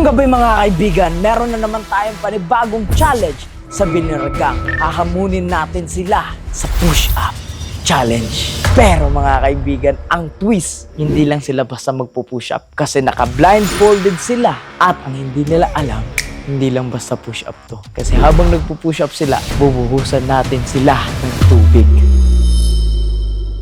gabi mga kaibigan, meron na naman tayong panibagong challenge sa Biniragang. Hahamunin natin sila sa push-up challenge. Pero mga kaibigan, ang twist, hindi lang sila basta magpo-push up kasi naka-blindfolded sila. At ang hindi nila alam, hindi lang basta push-up to. Kasi habang nagpo-push up sila, bubuhusan natin sila ng tubig.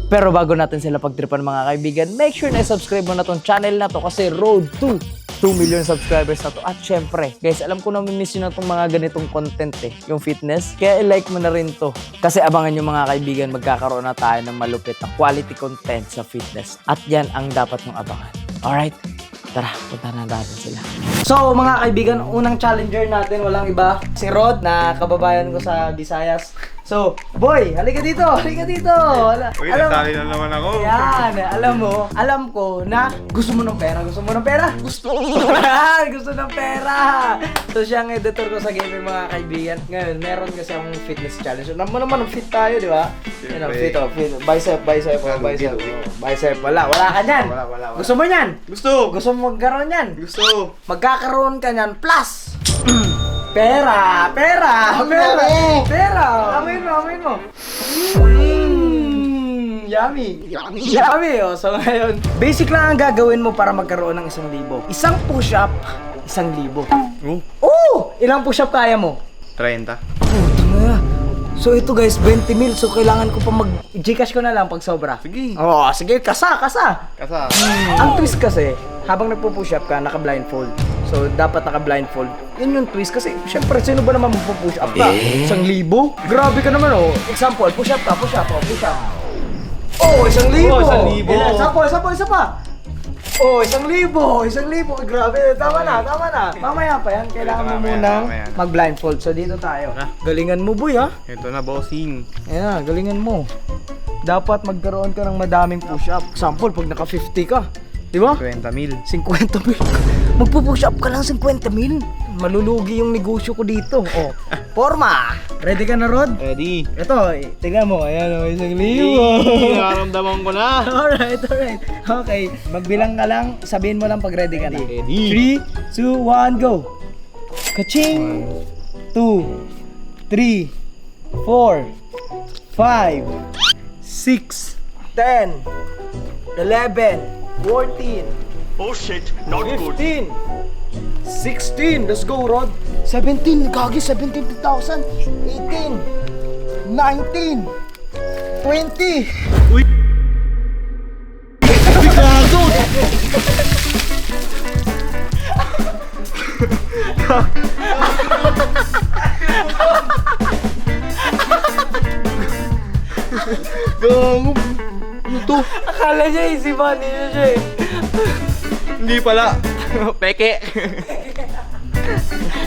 Pero bago natin sila pagtripan mga kaibigan, make sure na i-subscribe mo na tong channel na to kasi road to 2 million subscribers na to. At syempre, guys, alam ko na miss nyo na itong mga ganitong content yung fitness. Kaya i-like mo na rin to. Kasi abangan nyo mga kaibigan, magkakaroon na tayo ng malupit na quality content sa fitness. At yan ang dapat mong abangan. Alright? Tara, punta na natin sila. So mga kaibigan, unang challenger natin, walang iba, si Rod, na kababayan ko sa Visayas. So, boy, halika dito, halika dito. Uy, natali na naman ako. Yan, alam ko na gusto mo ng pera. Gusto mo ng pera? Gusto ng pera. So, siya ang editor ko sa gaming mga kaibigan. Ngayon, meron kasi akong fitness challenge. Alam mo naman, fit tayo, di ba? Yan, fit. Bicep. Wala ka niyan. Wala. Gusto mo niyan? Gusto mo magkaroon niyan? Magkakaroon Magkakaroon ka niyan, plus pera. Amoy mo. Yummy. Oh. So ngayon, basic lang ang gagawin mo para magkaroon ng 1,000. Isang push-up, 1,000. Oh! Ilang push-up kaya mo? 30. So ito guys, 20 mil. So kailangan ko pa mag-Gcash ko na lang pag sobra. Sige. Oh, sige, kasa. Ang twist kasi, habang nagpo-push up ka, naka-blindfold. So dapat naka-blindfold. Yun yung twist kasi, syempre, sino ba naman magpo-push up ka? 1,000? Grabe ka naman oh. Example, push up. Oh, 1,000. Oh, 1,000. Isa pa. Oh, 1,000. Grabe, tama na. Mamaya pa yan, kailangan mo munang mamaya na. mag-blindfold. So dito tayo. Galingan mo boy ha. Ito na, bossing. Ayan, galingan mo. Dapat magkaroon ka ng madaming push-up. Example, pag naka 50 ka, di ba? 20 mil. 50 mil. Magpo-push up ka lang 50 mil. Malulugi yung negosyo ko dito. Oh, forma. Ready ka na, Rod? Ready. Ito, tingnan mo. Ayan, 1,000. Nararamdaman ko na. Alright. Okay, magbilang ka lang. Sabihin mo lang pag ready ka na. Ready. 3, 2, 1, go. Kaching. 2, 3, 4, 5, 6, 10, 11, 14, Oh shit, not good. 15, 16, let's go Rod. 17, gagi 17,000. 18, 19, 20. Uy. Gago. Gago. Ano to? Akala niya easy money na siya eh. Hindi pala. Peke.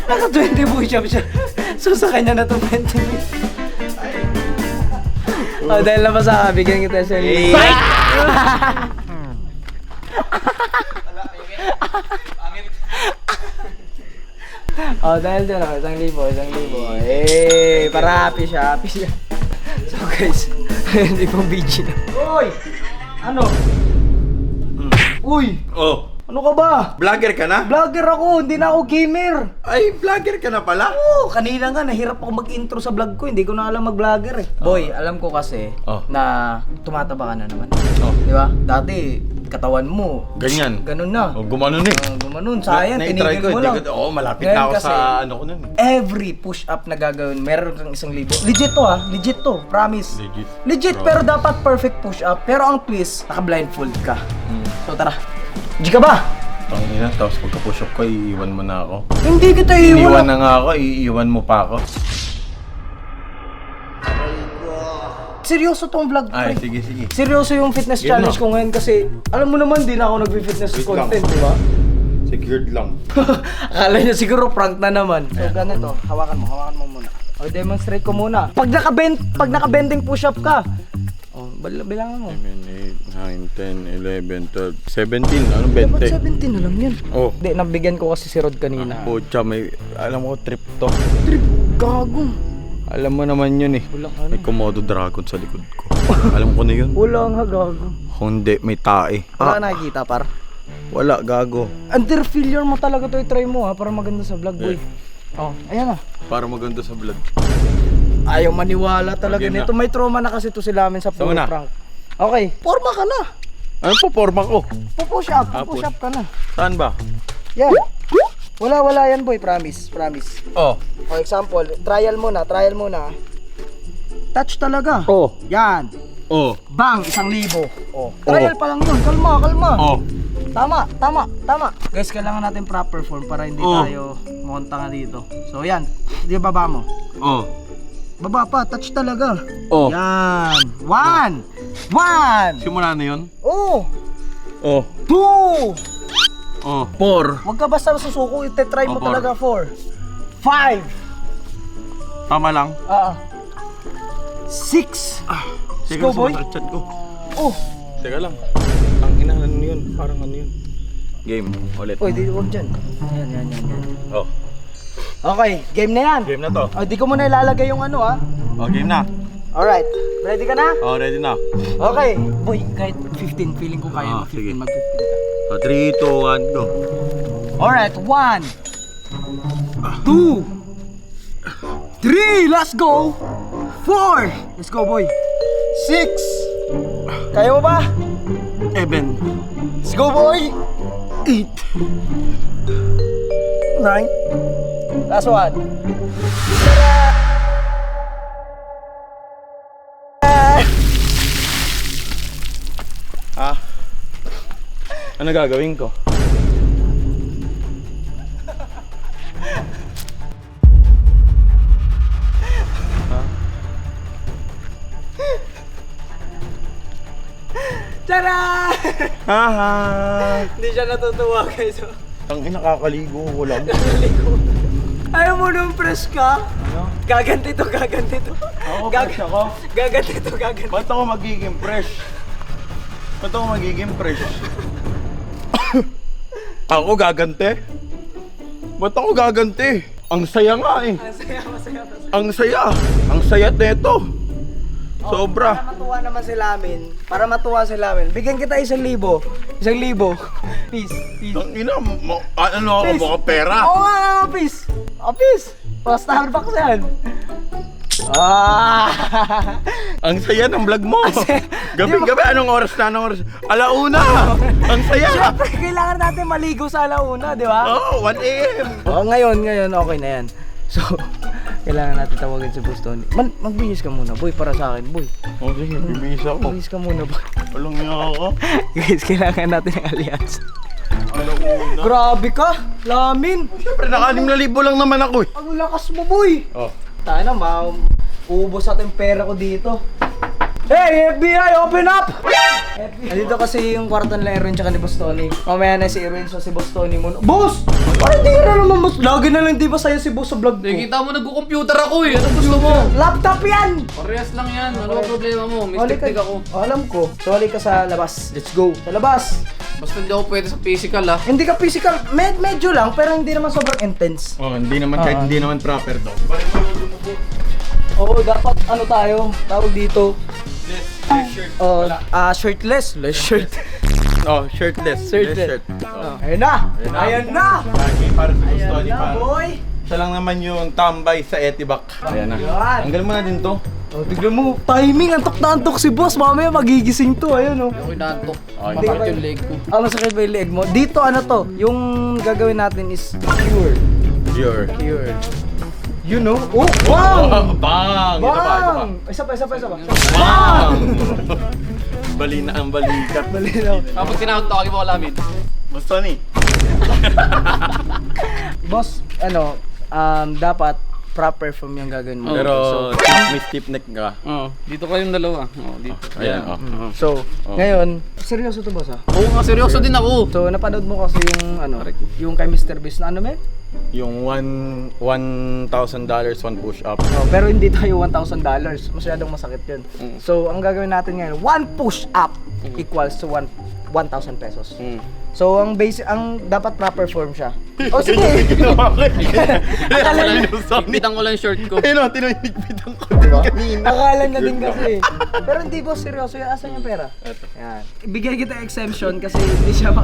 Naka 20 push-up siya. So sa kanya na to 20 mil. Oh, dahil naman sa bigyan kita siya. Hey. Oh, dahil dyan ako, 1,000. Eh, para happy siya. So guys, hindi pong BG na. Uy! Ano? Uy! Oh, Ano ka ba? vlogger ka na? Vlogger ako, hindi na ako gamer. Ay, vlogger ka na pala? Oo, kanina nga, nahirap ako mag-intro sa vlog ko. Hindi ko na alam mag-vlogger eh. Boy, alam ko kasi na tumataba ka na naman. Di ba? Dati, katawan mo. Ganyan. Ganun na. Oh, gumanon eh. Gumanon, sayang, Na-try tinigil mo lang. Oo, malapit Ngayon na ako kasi, sa ano ko nun. every push-up na gagawin, meron kang 1,000. Legit to ha, legit to, promise. Legit, Bro. pero dapat perfect push-up. Pero ang twist, naka-blindfold ka. So tara, G ka ba? Tangina, tapos pagka-push up ko, iiwan mo na ako. Hindi kita Iniwan iiwan. na nga ako, iiwan mo pa ako. Seryoso tong vlog ko. Ay, eh. sige. Seryoso yung fitness Yun challenge na. ko ngayon kasi alam mo naman din ako nagfi-fitness Wait content, lang. di ba? Secured lang. Akala niya siguro prank na naman. So ganito, hawakan mo muna. O demonstrate ko muna. Pag naka-bending push-up ka. Oh, bilangan mo. 7, 8, 9, 10, 11, 12, 17. Ano, Dapat 20? 17 na lang yan. Oh. Hindi, nabigyan ko kasi si Rod kanina. Pucha, may, alam ko, trip to. Trip, gago. Alam mo naman yun eh. Walang ano. May Komodo dragon sa likod ko. Alam ko na yun. Wala nga, gago. Hindi, may tae. Wala ka nakikita, par? Wala, gago. Under failure mo talaga to, i-try mo ha, para maganda sa vlog, boy. Oh, ayan na. Para maganda sa vlog. Ayaw maniwala talaga Game na. nito. May trauma na kasi to sila amin sa puro na. prank. Okay, forma ka na. Ano po, forma ko? Pupush up, Ah, pupush push. up ka na. Saan ba? Yan. Wala yan, boy, promise, promise. Oh. For example, trial muna. Touch talaga. Oh. Yan. Oh. Bang, 1,000. Oh. Trial pa lang yun. Kalma. Oh. Tama. Guys, kailangan natin proper form para hindi tayo monta nga dito. So, yan. Di baba mo. Oh. Baba pa, touch talaga. Oh. Yan. One. Simula na yun? Oh. Oh. Two. Oh. 4. Huwag ka basta susuko. Ite-try mo Oh, four. talaga. 4. 5. Tama lang. 6. Sige, Go, boy. Chat ko. Oh. Teka lang. Ang inahan yun. Parang ano yun. Game. Ulit. Uy, di huwag dyan. Yan. Oh. Okay, game na yan. Game na to. Oh, di ko muna ilalagay yung ano ha. Oh, game na. Alright, ready ka na? Oh, ready na. Okay. Boy, kahit 15, feeling ko kaya Ah, sige. mag-15 ka. Oh, 3, 2, 1, go. Alright, 1, 2, 3, let's go! 4, let's go boy! 6, kaya mo ba? 7. Let's go boy! 8, 9, last one. Ah. Ano gagawin ko? Tara! Haha. Hindi siya natutuwa guys. Ang nakakaligo ko lang. Ayaw mo nung fresh ka? Ano? Gaganti to. Ako, fresh ako. Gaganti to. Ba't ako magiging fresh? Ako gaganti? Ba't ako gaganti? Ang saya nga eh. Masaya. Ang saya neto. Sobra. Para matuwa sila amin. Bigyan kita 1,000. 1,000. Peace. Ang ina, ano ako, Peace. baka pera. Oo nga, peace. Pa Starbucks yan. Ang saya ng vlog mo. saya. Gabi, anong oras na? Alauna. Ang saya. Siyempre, kailangan natin maligo sa alauna, di ba? Oh, 1 AM. Oo, ngayon, okay na yan. So, kailangan natin tawagin si Boss Tony. Magbihis ka muna, boy, para sa akin, boy. Oh, sige, bibihis ako. Magbihis ka muna, boy. Walang niya ako. Guys, kailangan natin ng alliance. Alauna. Grabe ka, lamin. Siyempre, naka-6,000 lang naman ako eh. Ang lakas mo, boy. Oh. Tayo na, uubos natin yung pera ko dito. Hey, FBI, open up! Dito kasi yung kwarto nila Erwin tsaka ni Boss Tony. Mamaya na si Erwin, so si Boss Tony muna. Boss! Parang hindi na naman, Boss. Lagi na lang di ba sa'yo si Boss sa vlog ko? Nakikita mo nagko-computer ako eh. Ano gusto mo? Laptop yan! Parehas lang yan. Ano ba problema mo? May Huli technique ako. Alam ko. So, huli ka sa labas. Let's go. Sa labas. Basta hindi ako pwede sa physical ah. Hindi ka physical. Medyo lang, pero hindi naman sobrang intense. Oh, hindi naman, kahit hindi naman proper daw. Oo, dapat ano tayo, tawag dito. Shirt. Shirtless. Less shirt. Oh, shirtless. Shirtless. Shirt. Oh. Ayan na! Ayan na! Lagi para sa gusto Ayan ni na, boy! Siya lang naman yung tambay sa Etibac. Ayan na. Yan. Tanggal mo na din to. Oh, tignan mo, timing, antok na antok si boss. Mamaya magigising to, ayun oh. Ako inaantok. hindi. Masakit yung leg ko. Masakit ba yung leg mo? Dito ano to, yung gagawin natin is cure. Sure. You know? Oh, wow! Bang! Ito pa. Bang! Isa pa. Bang! Bali na ang balikat. Malinaw. Kapag tinawag to, kagi mo alamin. Basta ni. Boss, dapat proper form yung gagawin mo. Pero may stiff neck ka. Oo. Dito kayong dalawa. Oo, dito. Ayan, oh. So, ngayon, seryoso to boss ha? Oo nga, seryoso din ako. So, napanood mo kasi yung kay Mr. Beast na ano ba? Yung $1,000 one push up. Oh, pero hindi tayo $1,000. Masyadong masakit yun. So, ang gagawin natin ngayon, one push up equals to 1,000 pesos. So, ang dapat proper form siya. Oh, sige. Ginawa ko Akala higpitan ko lang yung short ko. Ayun o, tinigpitan ko Diba? kanina. Akala na din kasi. Pero hindi boss, seryoso. Asan yung pera? Yan. Ibigay kita exemption kasi hindi siya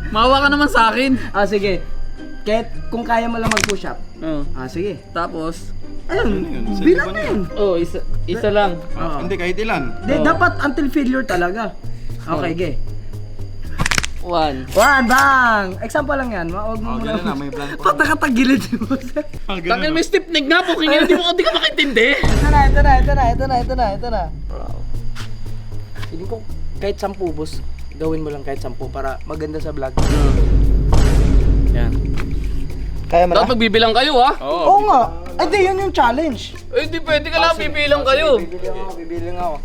Mawa ka naman sa akin. sige. Kahit kung kaya mo lang mag-push up. Oo. Sige. Tapos, Ayun, yun? bilang na yun. isa lang. Hindi, kahit ilan. Dapat until failure talaga. Okay, ge. 1. Bang! Example lang yan. Huwag mo Ganun na, may blank Ba't nakatagilid mo? Tangin may stiff neck nga po, kaya hindi ka makintindi. Ito na. Hindi ko kahit 10 boss, gawin mo lang kahit 10 para maganda sa vlog. Yan. Kaya mo Dapat magbibilang kayo ha? Oo nga. Ay, di, yun yung challenge. Eh, di pwede ka lang bibilang kayo. Bibili ako.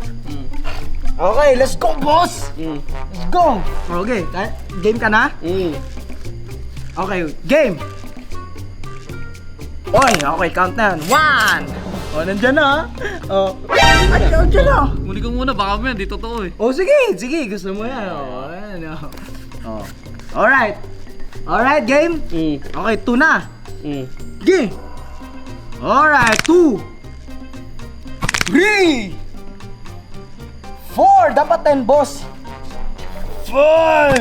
Okay, let's go, boss! Let's go! Okay, game ka na? Okay, game! Okay, count na yan. 1! Nandyan na, ay, nandyan na! Muli ko muna, baka mo yan, di totoo eh. Sige, gusto mo yan. Alright. Alright, game? Okay, 2 na. Game! Alright, 2 3 4! Dapat 10, boss! 5!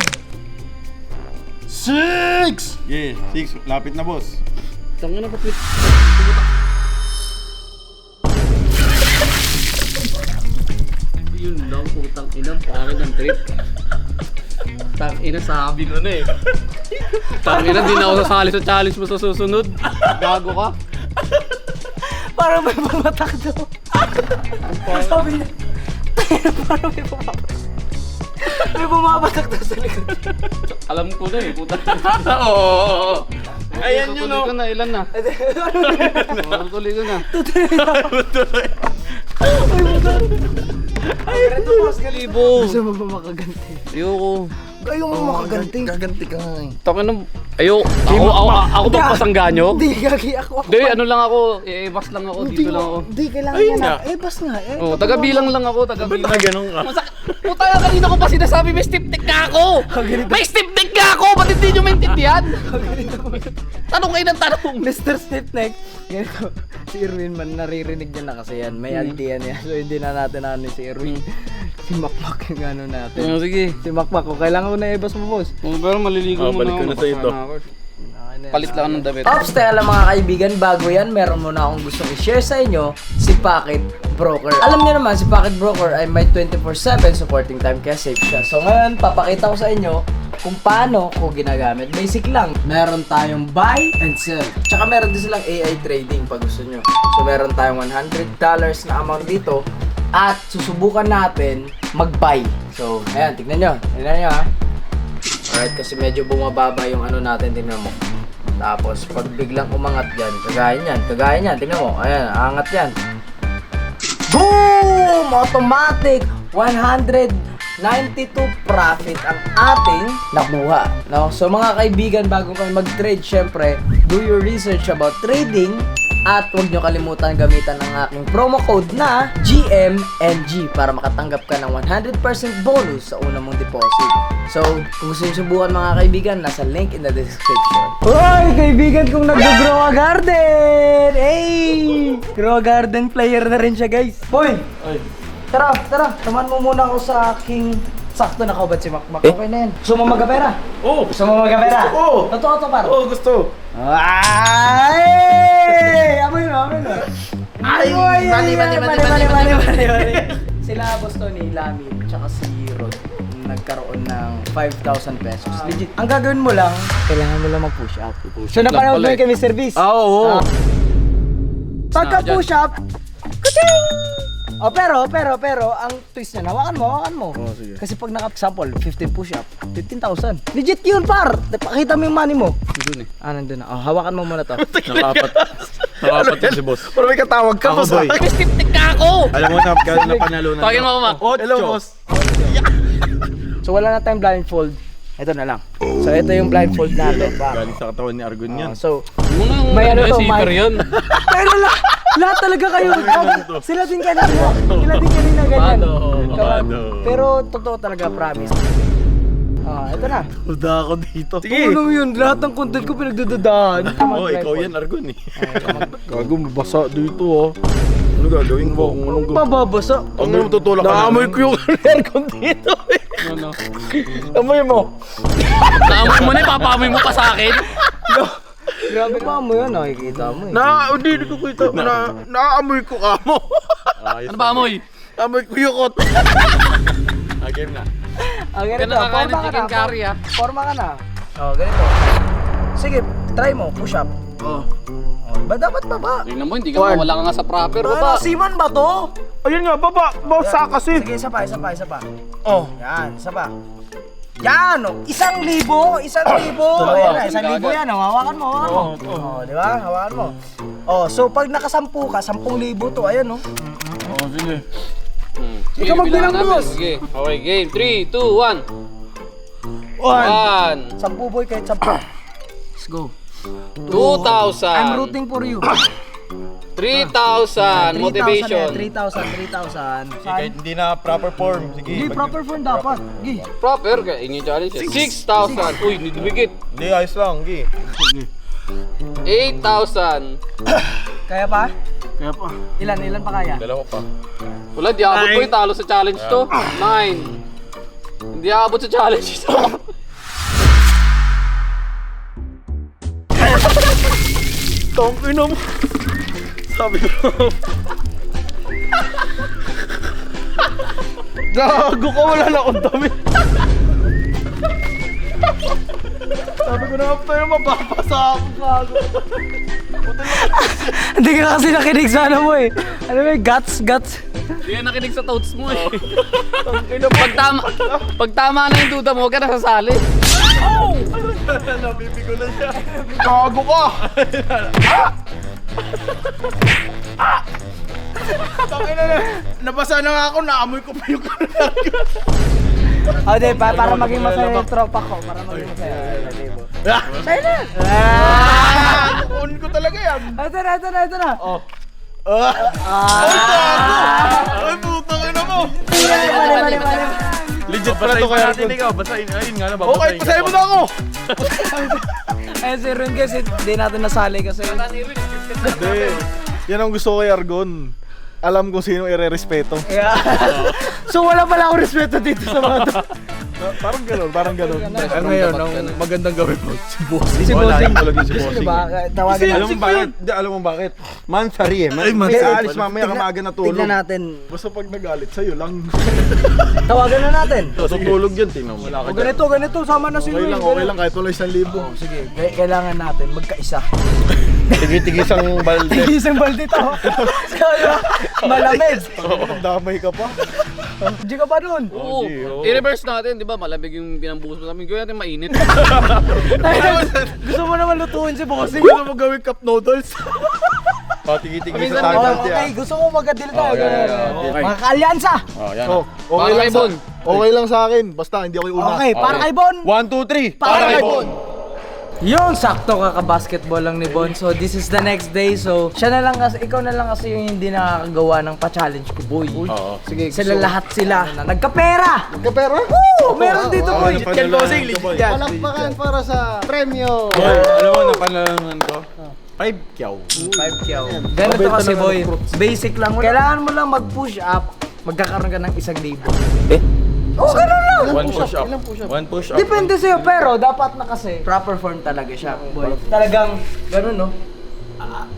6! Yeah, 6. Lapit na, boss. Tangin na patwit. Yun lang, putang ina, pangit ang trip. Tangina, sabi ko na eh. Tangina, di na ako sasali sa challenge mo sa susunod. Gago ka. Parang may bumatak daw. Sabi niya, parang may bumatak. May bumabatak daw sa likod. Alam ko na eh, puta. Oo. Ayan yun, Tutuloy no. ko na, ilan na? Tutuloy ko na. Ito, boss, Libo. gusto mo ba makaganti? Ayoko. Ayaw mo makaganti. Gaganti ka nga eh. Tangin na, ako ba pasangga nyo? Hindi, gagi ako. Hindi, ano lang ako, bas lang ako, dito lang ako. Hindi, kailangan Ayun yan. nga. Bas nga. Oh, taga-bilang lang ako, taga-bilang. Ganun ka. Puta na, kanina ko pa sinasabi may stiff neck ka ako! May stiff neck ka ako! Ba't hindi nyo maintindihan? Tanong kayo ng tanong! Mr. Stiffneck. Ganito. Si Irwin man, naririnig niya na kasi yan. May idea niya. So hindi na natin ano si Irwin. Si Makmak yung ano natin. Sige. Si Makmak, kung kailangan ko na ibas mo, boss. Pero maliligo mo balik ko na sa ito. Palit lang ng damit. Ops, tayo lang mga kaibigan, bago yan, meron muna akong gustong i-share sa inyo, si Pocket Broker. Alam niyo naman, si Pocket Broker ay may 24/7 supporting time kaya safe siya. So ngayon, papakita ko sa inyo kung paano ko ginagamit. Basic lang, meron tayong buy and sell. Tsaka meron din silang AI trading pag gusto nyo. So meron tayong $100 na amount dito at susubukan natin mag-buy. So, ayan, tignan nyo. Tignan nyo ha. Alright, kasi medyo bumababa yung ano natin, tignan mo. Tapos, pag biglang umangat dyan, kagaya niyan, tingnan mo, ayan, angat yan. Boom! Automatic! 192 profit ang ating nakuha. No? So mga kaibigan, bago kayo mag-trade, syempre, do your research about trading at huwag nyo kalimutan gamitan ang aking promo code na GMNG para makatanggap ka ng 100% bonus sa unang mong deposit. So, kung gusto nyo subukan mga kaibigan, nasa link in the description. Hoy, kaibigan kong nag-grow a garden! Hey! Grow a garden player na rin siya, guys. Hoy! Tara, taman mo muna ako sa aking sakto na kaubat si Makmak. Okay na yan. Gusto mo magkapera? Oo. Gusto mo magkapera? Oo. Totoo to, par. Oo, gusto. Ay! Amoy mo. Ay! Mani. Sila Boss Tony, Lami, tsaka si Rod nagkaroon ng 5,000 pesos. Legit. Ang gagawin mo lang, kailangan mo lang mag-push up. So napanood mo yung kay Mr. Beast? Oo. Pagka-push up, kuching! Oh, pero, ang twist niya, hawakan mo. Oo, sige. Kasi pag naka-example, 15 push-up, 15,000. Legit yun, par! Pakita mo yung money mo. Doon eh. Nandun na. Oh, hawakan mo muna to. Nakapat yun si boss. Pero may katawag ka Ako, boy. May stiff neck ka ako! Alam mo na, gano'n na panalo na. Tawagin mo ako, Mac. Hello, boss. So, wala na tayong blindfold. Ito na lang. So, ito yung blindfold natin. Galing sa katawan ni Argon yan. So, Muna may ano to, zipper may- yun. pero lahat talaga kayo. Sila din kanina ganyan. Kabado. Pero totoo talaga, promise. Ito na. Duda ako dito. Ano yun? Lahat ng content ko pinagdadadaan. Oh, ikaw yan, Argon eh. Gago, mabasa dito oh. Ano gagawin mo? Anong gagawin? Mababasa. Ang naman tutulak ka Naamoy ko yung aircon dito eh. Ano? Amoy mo. Naamoy mo na, ipapamoy mo pa sa akin. Grabe pa mo yun, nakikita mo eh. Hindi ko kita. Naaamoy ko ka mo. Ano ba amoy? Amoy ko yung kot. Game na. Ganito, Kinakakain ng forma ka chicken na. curry Forma ka na. Ganito. Sige, try mo, push up. Ba dapat baba? Tingnan mo, hindi ka mawala ka nga sa proper ba? Siman ba to? Ayun nga, baba. Basa kasi. Sige, isa pa. Yan, isa pa. Yan, 1,000. 1,000. Ayan na, 1,000 yan. Hawakan mo. Di ba? Hawakan mo. So pag nakasampu ka, 10,000 to. Ayan, no? Sige. Ikaw magbilang, boss. Sige. Okay, game. 3, 2, 1. 10 boy, kahit 10. Let's go. 2,000. I'm rooting for you. 3,000. Motivation. 3,000. Kahit hindi na proper form. Sige. Hindi, proper form dapat. Gi. Proper ka. Inyo challenge. 6,000. Uy, nidumigit. Hindi, ayos lang. Sige. 8,000. Kaya pa? Kaya pa. Ilan pa kaya? Dalawa pa. Wala, di abot ko yung talo sa challenge to. 9. Hindi abot sa challenge ito. Tangina mo. Sabi ko. Gago ka, wala na akong damit. Sabi ko na nga tayo mababasa ako, gago. Hindi ka kasi nakinig sa ano mo eh. Ano mo guts. Hindi ka nakinig sa thoughts mo eh. Pag tama na yung duda mo, huwag ka nasasali. Nabibigo na siya. Gago ka! Tangina na. Nabasa na nga ako, naamoy ko pa yung Para maging masaya yung tropa ko. Para maging masaya. Sa'yo na! Kukunin ko talaga yan. Ito na. Ay, putang ina mo. Mali. Legit pala to kaya natin ikaw. Basahin. Ayun nga na, babasahin. Okay, pasahin mo na ako. Eh si Ron kasi hindi natin nasali kasi. Hindi. Yan ang gusto ko kay Argon. Alam ko sino i-respeto. So wala pala akong respeto dito sa mga to. Parang gano'n. Ano ngayon, ang magandang gawin mo, si Bossing. Si Wala Bossing. yung talaga si Bossing. Diba? Tawagan Alam natin. mo bakit? Alam mo bakit? Mansari eh. May aalis mamaya ka maaga natulog. Tignan natin. Basta pag nagalit sa'yo lang. Tawagan na natin. Tutulog yan, tingnan mo. O ganito, sama na si Okay Luis. lang, kahit wala 1,000. Sige, kailangan natin magkaisa. Tigis ang balde. Isang balde to. Malamig. Damay ka pa. Hindi ka pa nun. Oo. I-reverse natin, di ba? Malamig yung binambuhos mo namin. Gawin natin mainit. Gusto mo naman lutuin si Bossing. Gusto mo gawin cup noodles? Tigis sa tayo balde Okay, gusto mo magkadil tayo. Okay. Mga kaalyansa. Yan. Okay lang sa okay lang sa akin. Basta hindi ako yung una. Okay, para kay Bon. 1, 2, 3. Para kay Bon. Yung sakto kaka-basketball lang ni Bon. So this is the next day. So siya na lang kasi, ikaw na lang kasi yung hindi nakakagawa ng pa-challenge ko, boy. Sige. Sila lahat sila. Nagkapera! Kapera? Oo! Meron dito, boy! Legit yan, bossing. Legit yan. Palakpakan para sa premyo. Alam mo, napanalangan ko. 5 kyaw. 5 kyaw. Ganito kasi, boy. Basic lang. Kailangan mo lang mag-push up. Magkakaroon ka ng 1,000. Oh, ganun lang! 1 push up. 1 push up. Depende sa'yo, pero dapat na kasi proper form talaga siya, boy. Talagang ganun, no?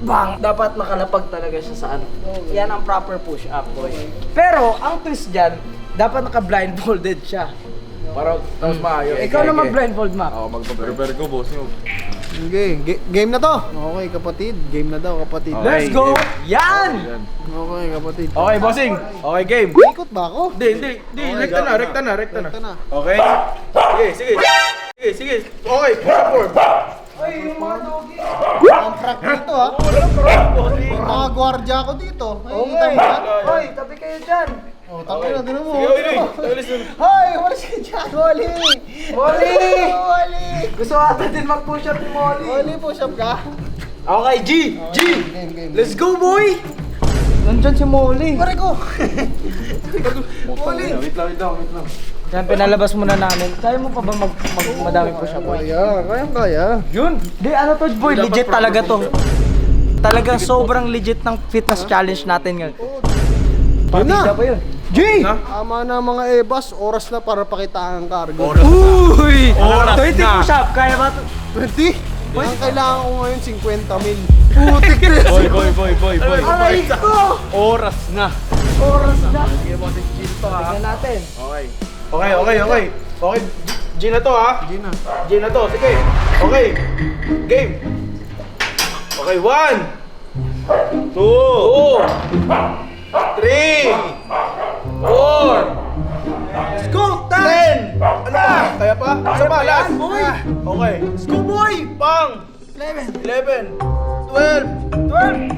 Bang! Dapat nakalapag talaga siya sa ano. Yan ang proper push up, boy. Pero, ang twist dyan, dapat naka-blindfolded siya. Para tapos maayos. Ikaw na mag-blindfold, Mac. Ako magpa-prepare ko, boss. Okay, game na to. Okay, kapatid. Game na daw, kapatid. Let's go! Yan! Okay, kapatid. Okay, bossing. Okay, game. Ikot ba ako? Hindi. Rekta na. Ito na. Okay? Sige. Okay, push up form. Ay, yung mga doggy. Ang prank dito ha. May mga gwardiya ako dito. Nakikita mo yan? Hoy, tabi kayo dyan. Oh, tabi na, gano'n mo. Hoy, walis ka dyan, Molly! Molly! Wali! Gusto ata din mag-push up ni Molly. Wali, push up ka? Okay, G! Game. Let's go, boy! Nandyan si Molly. Pare ko! Molly! Wait lang. Yan, pinalabas muna namin. Kaya mo pa ba madami po siya, boy? Kaya. Yun. Di, ano to, boy? Legit talaga to. Talagang sobrang legit ng fitness challenge natin ngayon. Yun na. Partida pa yun. G! Tama na mga ebas, oras na para pakita ang cargo. Uy! Oras 20 na. push-up, kaya ba to? 20? Ang kailangan ko ngayon 50 mil. Putik na. Boy. Aray ko! Oras na. Oras na. Sige, bossing G to ha. Tignan natin. Okay. Okay, G na to ha. G na to, sige. Okay. Game. Okay, 1 2 3 4 Let's go! 10. Ano pa? Kaya pa? Isa pa, last. Okay. Let's go, boy! Pang 11. 11 12 12.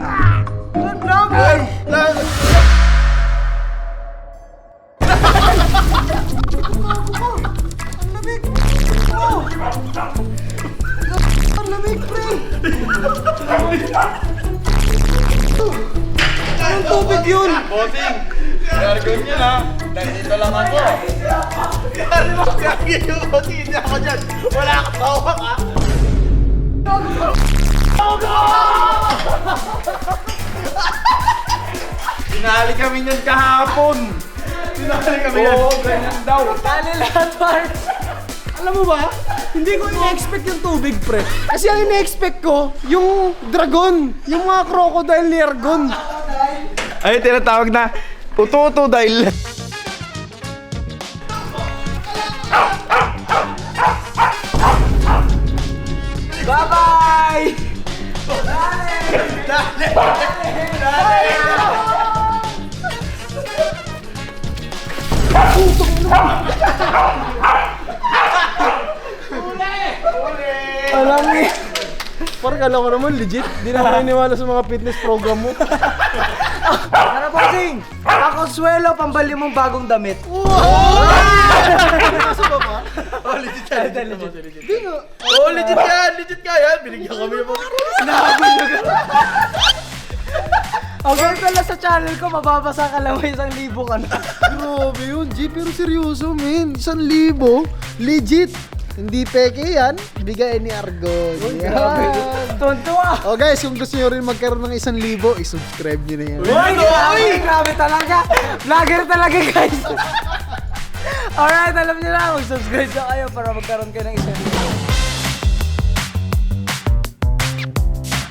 Na, boy! last. Ang lamig, pre. Anong tubig yun? Bossing, gargon yun ha. Nandito lang ako. Gargon yung bossing, hindi ako dyan. Wala kang tawak ha. Sinali kami niyan kahapon. Sinali kami yan. Oo, ganyan daw. Dali lahat, Mars! Alam mo ba? Hindi ko ina-expect yung tubig, pre. Kasi ang ina-expect ko, yung dragon. Yung mga crocodile ni Argon. Ay, tinatawag na uto-uto dahil. Bye-bye! Alam niya. Parang kala ko naman legit. Di na ako naniniwala sa mga fitness program mo. Ano, bossing? Kakonswelo, pambali mong bagong damit. Nasa ba ba? Oh, legit yan. Di nga. Oh, legit yan. Legit ka yan. Binigyan kami ng mga. Ang ganito lang sa channel ko, mababasa ka lang may 1,000 ka na. Grabe yun, G. Pero seryoso, men. 1,000. Legit. Hindi peke yan. Bigay ni Argon. Yan. Tuntua! Oh guys, kung gusto nyo rin magkaroon ng 1,000, i-subscribe nyo na yan. Uy, grabe talaga! Vlogger talaga, guys! Alright, alam nyo na, mag-subscribe na kayo para magkaroon kayo ng 1,000.